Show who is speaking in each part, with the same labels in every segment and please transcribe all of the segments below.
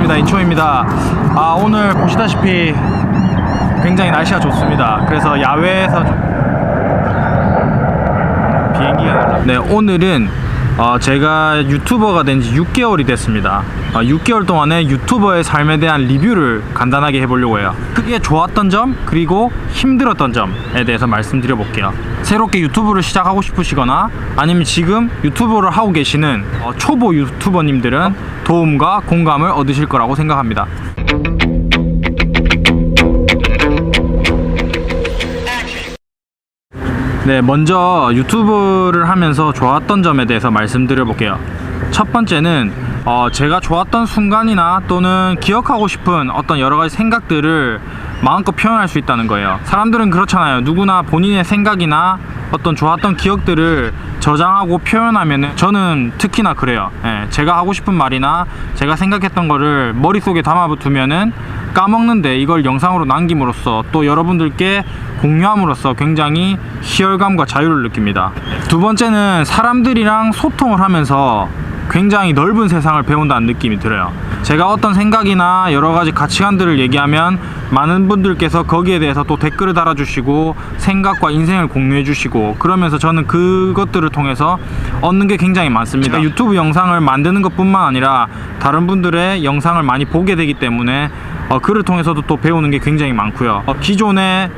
Speaker 1: 반갑습니다. 인초입니다. 오늘 보시다시피 굉장히 날씨가 좋습니다. 그래서 야외에서 비행기가 날라. 네, 오늘은 제가 유튜버가 된 지 6개월이 됐습니다. 6개월 동안의 유튜버의 삶에 대한 리뷰를 간단하게 해보려고 해요. 크게 좋았던 점 그리고 힘들었던 점에 대해서 말씀드려 볼게요. 새롭게 유튜브를 시작하고 싶으시거나 아니면 지금 유튜브를 하고 계시는 초보 유튜버님들은 도움과 공감을 얻으실 거라고 생각합니다. 네, 먼저 유튜브를 하면서 좋았던 점에 대해서 말씀드려 볼게요. 첫 번째는 제가 좋았던 순간이나 또는 기억하고 싶은 어떤 여러가지 생각들을 마음껏 표현할 수 있다는 거예요. 사람들은 그렇잖아요. 누구나 본인의 생각이나 어떤 좋았던 기억들을 저장하고 표현하면, 저는 특히나 그래요. 제가 하고 싶은 말이나 제가 생각했던 거를 머릿속에 담아두면은 까먹는데 이걸 영상으로 남김으로써 또 여러분들께 공유함으로써 굉장히 희열감과 자유를 느낍니다. 두 번째는 사람들이랑 소통을 하면서 굉장히 넓은 세상을 배운다는 느낌이 들어요. 제가 어떤 생각이나 여러가지 가치관들을 얘기하면 많은 분들께서 거기에 대해서 또 댓글을 달아주시고 생각과 인생을 공유해 주시고, 그러면서 저는 그것들을 통해서 얻는 게 굉장히 많습니다. 유튜브 영상을 만드는 것 뿐만 아니라 다른 분들의 영상을 많이 보게 되기 때문에 그를 통해서도 또 배우는 게 굉장히 많고요. 기존에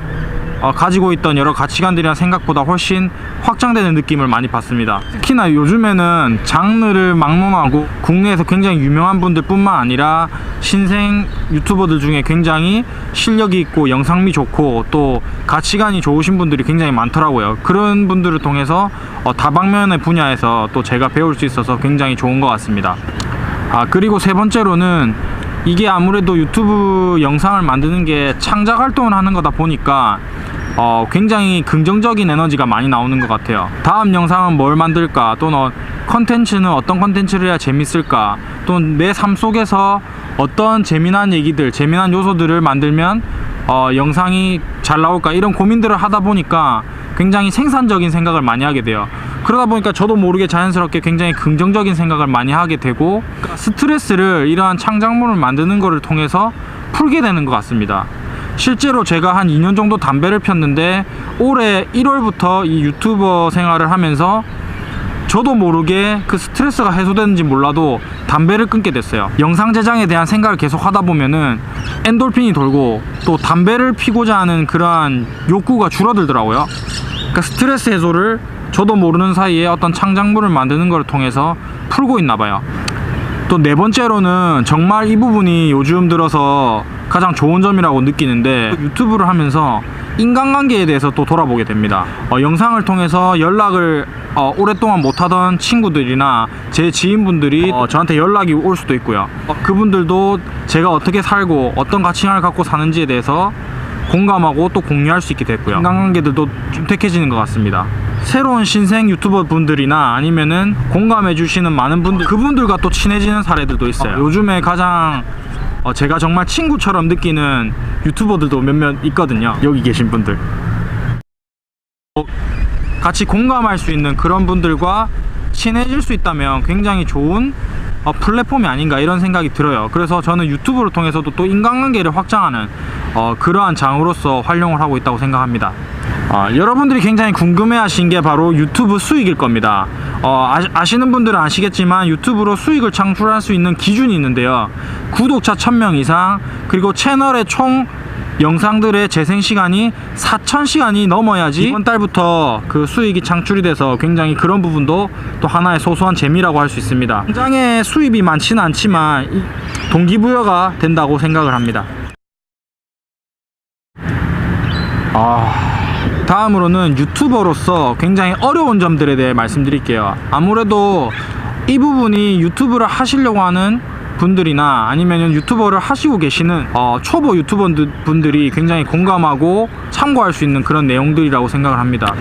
Speaker 1: 가지고 있던 여러 가치관들이나 생각보다 훨씬 확장되는 느낌을 많이 받습니다. 특히나 요즘에는 장르를 막론하고 국내에서 굉장히 유명한 분들 뿐만 아니라 신생 유튜버들 중에 굉장히 실력이 있고 영상미 좋고 또 가치관이 좋으신 분들이 굉장히 많더라고요. 그런 분들을 통해서 다방면의 분야에서 또 제가 배울 수 있어서 굉장히 좋은 것 같습니다. 그리고 세 번째로는 이게 아무래도 유튜브 영상을 만드는 게 창작 활동을 하는 거다 보니까 굉장히 긍정적인 에너지가 많이 나오는 것 같아요. 다음 영상은 뭘 만들까, 또는 컨텐츠는 어떤 컨텐츠를 해야 재밌을까, 또는 내 삶 속에서 어떤 재미난 얘기들, 재미난 요소들을 만들면 영상이 잘 나올까, 이런 고민들을 하다 보니까 굉장히 생산적인 생각을 많이 하게 돼요. 그러다 보니까 저도 모르게 자연스럽게 굉장히 긍정적인 생각을 많이 하게 되고, 스트레스를 이러한 창작물을 만드는 것을 통해서 풀게 되는 것 같습니다. 실제로 제가 한 2년 정도 담배를 폈는데 올해 1월부터 이 유튜버 생활을 하면서 저도 모르게 그 스트레스가 해소되는지 몰라도 담배를 끊게 됐어요. 영상 제작에 대한 생각을 계속 하다 보면은 엔돌핀이 돌고 또 담배를 피고자 하는 그러한 욕구가 줄어들더라고요. 그러니까 스트레스 해소를 저도 모르는 사이에 어떤 창작물을 만드는 걸 통해서 풀고 있나 봐요. 또 네 번째로는 정말 이 부분이 요즘 들어서 가장 좋은 점이라고 느끼는데, 유튜브를 하면서 인간관계에 대해서 또 돌아보게 됩니다. 영상을 통해서 연락을 오랫동안 못하던 친구들이나 제 지인분들이 저한테 연락이 올 수도 있고요. 그분들도 제가 어떻게 살고 어떤 가치관을 갖고 사는지에 대해서 공감하고 또 공유할 수 있게 됐고요. 인간관계들도 둔탁해지는 것 같습니다. 새로운 신생 유튜버 분들이나 아니면은 공감해 주시는 많은 분들, 그분들과 또 친해지는 사례들도 있어요. 요즘에 가장 제가 정말 친구처럼 느끼는 유튜버들도 몇몇 있거든요. 여기 계신 분들, 같이 공감할 수 있는 그런 분들과 친해질 수 있다면 굉장히 좋은 플랫폼이 아닌가, 이런 생각이 들어요. 그래서 저는 유튜브를 통해서도 또 인간관계를 확장하는 그러한 장으로서 활용을 하고 있다고 생각합니다. 여러분들이 굉장히 궁금해하신 게 바로 유튜브 수익일 겁니다. 아시는 분들은 아시겠지만 유튜브로 수익을 창출할 수 있는 기준이 있는데요. 구독자 1000명 이상, 그리고 채널의 총 영상들의 재생시간이 4000시간이 넘어야지 이번 달부터 그 수익이 창출이 돼서 굉장히 그런 부분도 또 하나의 소소한 재미라고 할 수 있습니다. 당장의 수입이 많지는 않지만 동기부여가 된다고 생각을 합니다. 다음으로는 유튜버로서 굉장히 어려운 점들에 대해 말씀드릴게요. 아무래도 이 부분이 유튜브를 하시려고 하는 분들이나 아니면 유튜버를 하시고 계시는 초보 유튜버 분들이 굉장히 공감하고 참고할 수 있는 그런 내용들이라고 생각을 합니다.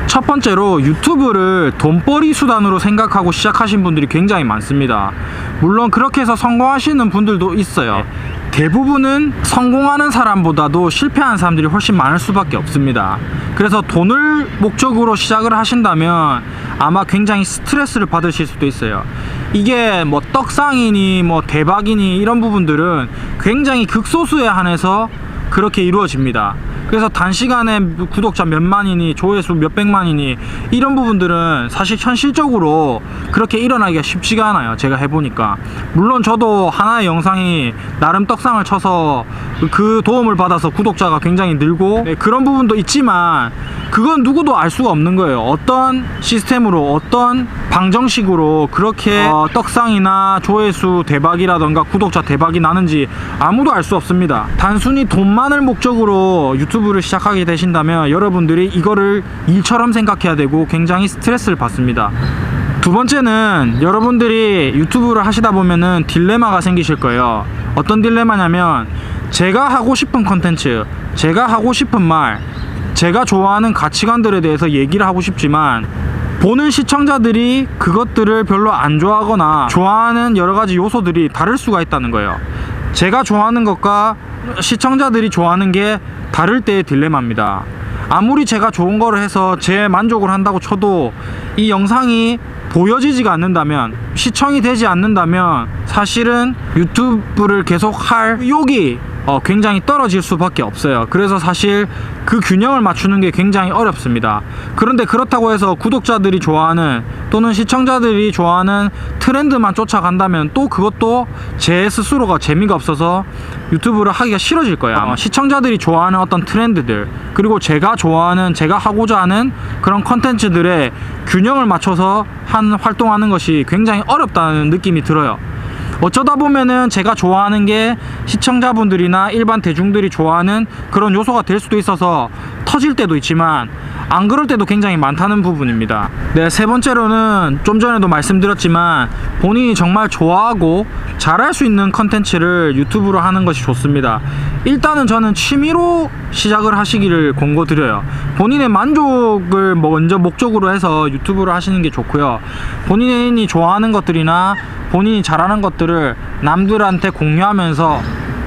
Speaker 1: 첫 번째로 유튜브를 돈벌이 수단으로 생각하고 시작하신 분들이 굉장히 많습니다. 물론 그렇게 해서 성공하시는 분들도 있어요. 대부분은 성공하는 사람보다도 실패하는 사람들이 훨씬 많을 수밖에 없습니다. 그래서 돈을 목적으로 시작을 하신다면 아마 굉장히 스트레스를 받으실 수도 있어요. 이게 뭐 떡상이니 뭐 대박이니 이런 부분들은 굉장히 극소수에 한해서 그렇게 이루어집니다. 그래서 단시간에 구독자 몇만이니 조회수 몇백만이니 이런 부분들은 사실 현실적으로 그렇게 일어나기가 쉽지가 않아요. 제가 해보니까. 물론 저도 하나의 영상이 나름 떡상을 쳐서 그 도움을 받아서 구독자가 굉장히 늘고 그런 부분도 있지만 그건 누구도 알 수가 없는 거예요. 어떤 시스템으로 어떤 방정식으로 그렇게 떡상이나 조회수 대박이라던가 구독자 대박이 나는지 아무도 알 수 없습니다. 단순히 돈만을 목적으로 유튜브를 시작하게 되신다면 여러분들이 이거를 일처럼 생각해야 되고 굉장히 스트레스를 받습니다. 두 번째는 여러분들이 유튜브를 하시다 보면은 딜레마가 생기실 거예요. 어떤 딜레마냐면 제가 하고 싶은 컨텐츠, 제가 하고 싶은 말, 제가 좋아하는 가치관들에 대해서 얘기를 하고 싶지만 보는 시청자들이 그것들을 별로 안 좋아하거나 좋아하는 여러 가지 요소들이 다를 수가 있다는 거예요. 제가 좋아하는 것과 시청자들이 좋아하는 게 다를 때의 딜레마입니다. 아무리 제가 좋은 거를 해서 제 만족을 한다고 쳐도 이 영상이 보여지지가 않는다면, 시청이 되지 않는다면 사실은 유튜브를 계속 할 의욕이 굉장히 떨어질 수밖에 없어요. 그래서 사실 그 균형을 맞추는 게 굉장히 어렵습니다. 그런데 그렇다고 해서 구독자들이 좋아하는 또는 시청자들이 좋아하는 트렌드만 쫓아간다면 또 그것도 제 스스로가 재미가 없어서 유튜브를 하기가 싫어질 거예요. 시청자들이 좋아하는 어떤 트렌드들, 그리고 제가 좋아하는, 제가 하고자 하는 그런 컨텐츠들의 균형을 맞춰서 활동하는 것이 굉장히 어렵다는 느낌이 들어요. 어쩌다 보면은 제가 좋아하는 게 시청자분들이나 일반 대중들이 좋아하는 그런 요소가 될 수도 있어서 터질 때도 있지만 안 그럴 때도 굉장히 많다는 부분입니다. 네, 세 번째로는 좀 전에도 말씀드렸지만 본인이 정말 좋아하고 잘할 수 있는 컨텐츠를 유튜브로 하는 것이 좋습니다. 일단은 저는 취미로 시작을 하시기를 권고드려요. 본인의 만족을 먼저 목적으로 해서 유튜브를 하시는 게 좋고요. 본인이 좋아하는 것들이나 본인이 잘하는 것들을 남들한테 공유하면서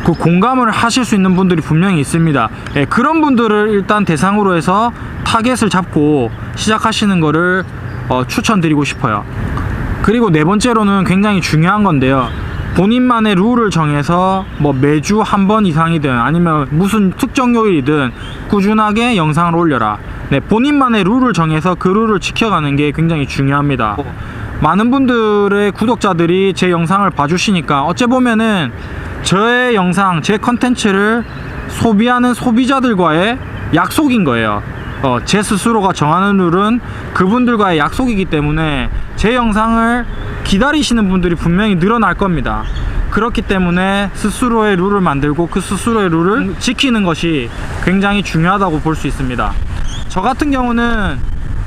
Speaker 1: 그 공감을 하실 수 있는 분들이 분명히 있습니다. 예, 그런 분들을 일단 대상으로 해서 타겟을 잡고 시작하시는 거를 추천드리고 싶어요. 그리고 네 번째로는 굉장히 중요한 건데요. 본인만의 룰을 정해서 뭐 매주 한 번 이상이든 아니면 무슨 특정 요일이든 꾸준하게 영상을 올려라. 네, 본인만의 룰을 정해서 그 룰을 지켜가는 게 굉장히 중요합니다. 많은 분들의 구독자들이 제 영상을 봐주시니까 어째 보면은 저의 영상, 제 컨텐츠를 소비하는 소비자들과의 약속인 거예요. 제 스스로가 정하는 룰은 그분들과의 약속이기 때문에 제 영상을 기다리시는 분들이 분명히 늘어날 겁니다. 그렇기 때문에 스스로의 룰을 만들고 그 스스로의 룰을 지키는 것이 굉장히 중요하다고 볼 수 있습니다. 저 같은 경우는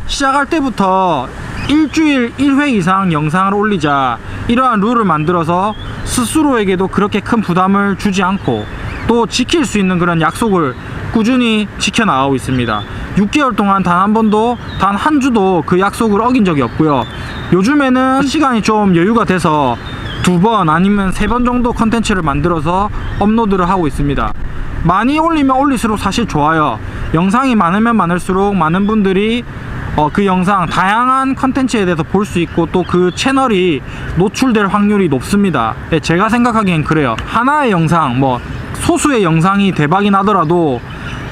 Speaker 1: 시작할 때부터 일주일 1회 이상 영상을 올리자 이러한 룰을 만들어서 스스로에게도 그렇게 큰 부담을 주지 않고 또 지킬 수 있는 그런 약속을 꾸준히 지켜나가고 있습니다. 6개월 동안 단 한 번도, 단 한 주도 그 약속을 어긴 적이 없고요. 요즘에는 시간이 좀 여유가 돼서 2번 아니면 3번 정도 컨텐츠를 만들어서 업로드를 하고 있습니다. 많이 올리면 올릴수록 사실 좋아요. 영상이 많으면 많을수록 많은 분들이 그 영상, 다양한 컨텐츠에 대해서 볼 수 있고 또 그 채널이 노출될 확률이 높습니다. 네, 제가 생각하기엔 그래요. 하나의 영상, 뭐 소수의 영상이 대박이 나더라도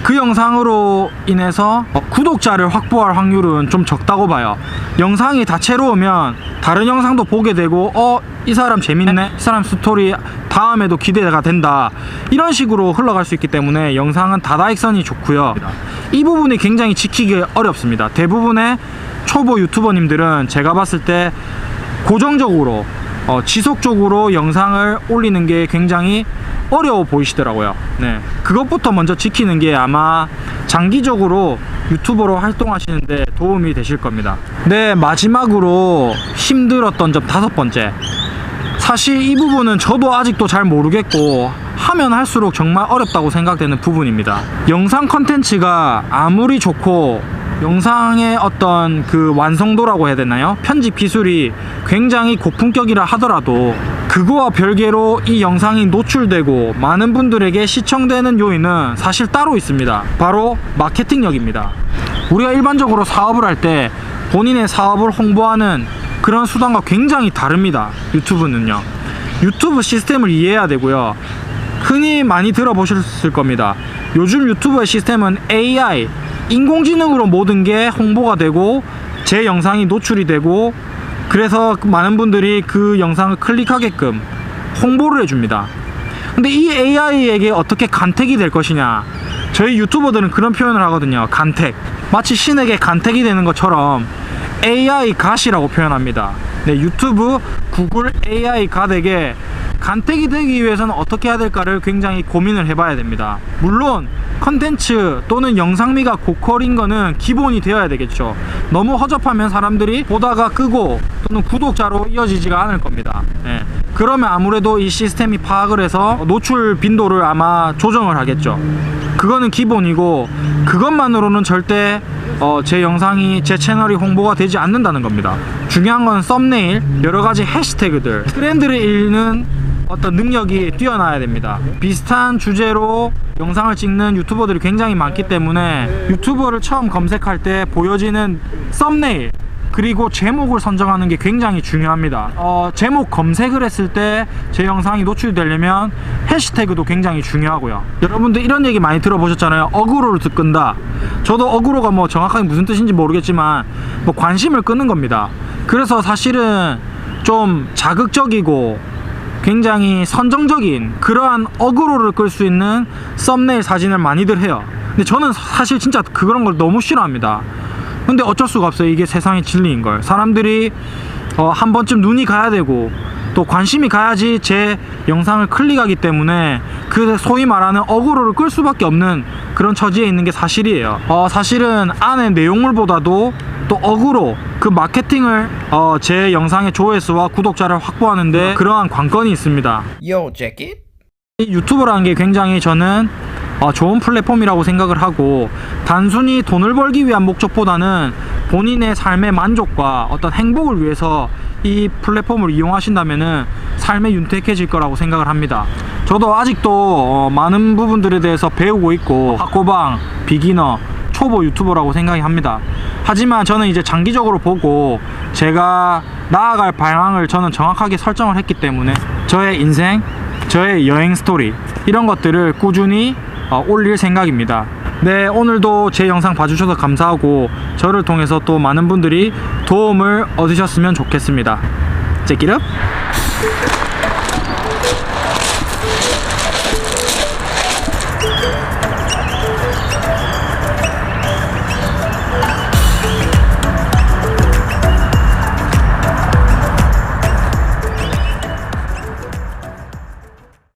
Speaker 1: 그 영상으로 인해서 구독자를 확보할 확률은 좀 적다고 봐요. 영상이 다채로우면 다른 영상도 보게 되고 이 사람 재밌네, 이 사람 스토리 다음에도 기대가 된다, 이런 식으로 흘러갈 수 있기 때문에 영상은 다다익선이 좋고요. 이 부분이 굉장히 지키기 어렵습니다. 대부분의 초보 유튜버님들은 제가 봤을 때 고정적으로 지속적으로 영상을 올리는 게 굉장히 어려워 보이시더라고요. 네, 그것부터 먼저 지키는 게 아마 장기적으로 유튜버로 활동하시는데 도움이 되실 겁니다. 네, 마지막으로 힘들었던 점 5번째. 사실 이 부분은 저도 아직도 잘 모르겠고 하면 할수록 정말 어렵다고 생각되는 부분입니다. 영상 컨텐츠가 아무리 좋고 영상의 어떤 그 완성도라고 해야 되나요? 편집 기술이 굉장히 고품격이라 하더라도 그거와 별개로 이 영상이 노출되고 많은 분들에게 시청되는 요인은 사실 따로 있습니다. 바로 마케팅력입니다. 우리가 일반적으로 사업을 할 때 본인의 사업을 홍보하는 그런 수단과 굉장히 다릅니다. 유튜브는요. 유튜브 시스템을 이해해야 되고요. 흔히 많이 들어보셨을 겁니다. 요즘 유튜브의 시스템은 AI, 인공지능으로 모든 게 홍보가 되고 제 영상이 노출이 되고 그래서 많은 분들이 그 영상을 클릭하게끔 홍보를 해줍니다. 근데 이 AI에게 어떻게 간택이 될 것이냐, 저희 유튜버들은 그런 표현을 하거든요. 간택. 마치 신에게 간택이 되는 것처럼 AI 갓이라고 표현합니다. 네, 유튜브, 구글 AI 갓에게 간택이 되기 위해서는 어떻게 해야 될까를 굉장히 고민을 해봐야 됩니다. 물론 컨텐츠 또는 영상미가 고퀄인 거는 기본이 되어야 되겠죠. 너무 허접하면 사람들이 보다가 끄고 또는 구독자로 이어지지가 않을 겁니다. 네. 그러면 아무래도 이 시스템이 파악을 해서 노출 빈도를 아마 조정을 하겠죠. 그거는 기본이고, 그것만으로는 절대 제 영상이, 제 채널이 홍보가 되지 않는다는 겁니다. 중요한 건 썸네일, 여러가지 해시태그들, 트렌드를 읽는 어떤 능력이 뛰어나야 됩니다. 비슷한 주제로 영상을 찍는 유튜버들이 굉장히 많기 때문에 유튜버를 처음 검색할 때 보여지는 썸네일 그리고 제목을 선정하는 게 굉장히 중요합니다. 제목 검색을 했을 때 제 영상이 노출이 되려면 해시태그도 굉장히 중요하고요. 여러분들 이런 얘기 많이 들어보셨잖아요. 어그로를 끈다. 저도 어그로가 뭐 정확하게 무슨 뜻인지 모르겠지만 뭐 관심을 끄는 겁니다. 그래서 사실은 좀 자극적이고 굉장히 선정적인 그러한 어그로를 끌 수 있는 썸네일 사진을 많이들 해요. 근데 저는 사실 진짜 그런 걸 너무 싫어합니다. 근데 어쩔 수가 없어요. 이게 세상의 진리인 걸. 사람들이 한 번쯤 눈이 가야 되고 또 관심이 가야지 제 영상을 클릭하기 때문에 그 소위 말하는 어그로를 끌 수밖에 없는 그런 처지에 있는 게 사실이에요. 사실은 안에 내용물보다도 또 어그로, 그 마케팅을 제 영상의 조회수와 구독자를 확보하는데 그러한 관건이 있습니다.
Speaker 2: Yo, check it.
Speaker 1: 이 유튜브라는 게 굉장히 저는 좋은 플랫폼이라고 생각을 하고, 단순히 돈을 벌기 위한 목적보다는 본인의 삶의 만족과 어떤 행복을 위해서 이 플랫폼을 이용하신다면은 삶에 윤택해질 거라고 생각을 합니다. 저도 아직도 많은 부분들에 대해서 배우고 있고 학고방, 비기너, 초보 유튜버라고 생각이 합니다. 하지만 저는 이제 장기적으로 보고 제가 나아갈 방향을 저는 정확하게 설정을 했기 때문에 저의 인생, 저의 여행 스토리 이런 것들을 꾸준히 올릴 생각입니다. 네, 오늘도 제 영상 봐주셔서 감사하고 저를 통해서 또 많은 분들이 도움을 얻으셨으면 좋겠습니다. Check it up!